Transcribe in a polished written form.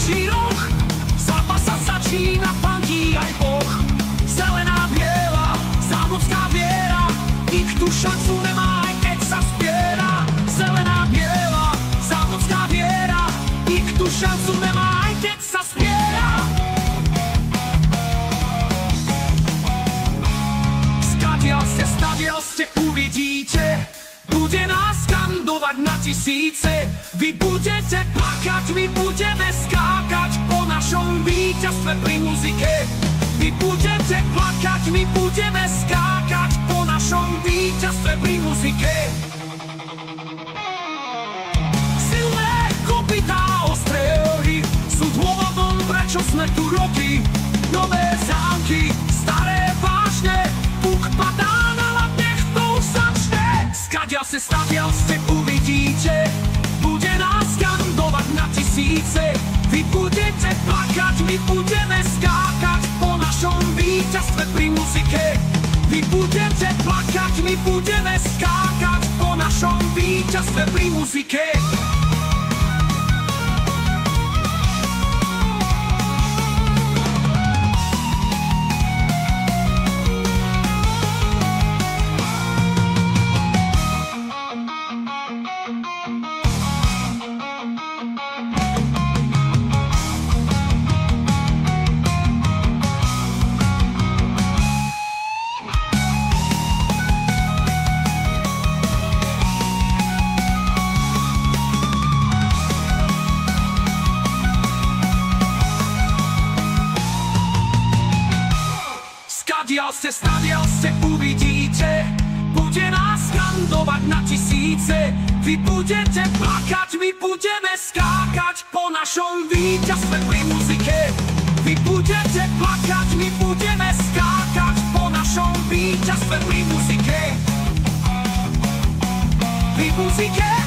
Roh, zápas sa začína, fandí aj Boh. Zelená, biela, zámocká viera, nikto šancu nemá, aj keď sa spiera. Zelená, biela, zámocká viera, nikto šancu nemá, aj keď sa spiera. Stadiaľ ste uvidíte, bude nás skandovať na tisíce. Vy budete plakať, my budeme skákať po našom víťazstve pri muzike. Vy budete plakať, my budeme skákať po našom víťazstve pri muzike. Silné kopytá, ostré rohy sú dôvodom, prečo sme tu roky. Nové zámky, staré vášne, puk padá na lap, nech to začne. Stadiaľ ste uvidíte, bude nás skandovať na tisíce. Vy budete plakať, my budeme skákať po našom víťazstve pri muzike. Vy budete plakať, my budeme skákať po našom víťazstve pri muzike. Stadiaľ ste uvidíte, bude nás skandovať na tisíce. Vy budete plakať, my budeme skákať po našom víťazstve pri muzike. Vy budete plakať, my budeme skákať po našom víťazstve pri muzike. Pri muzike.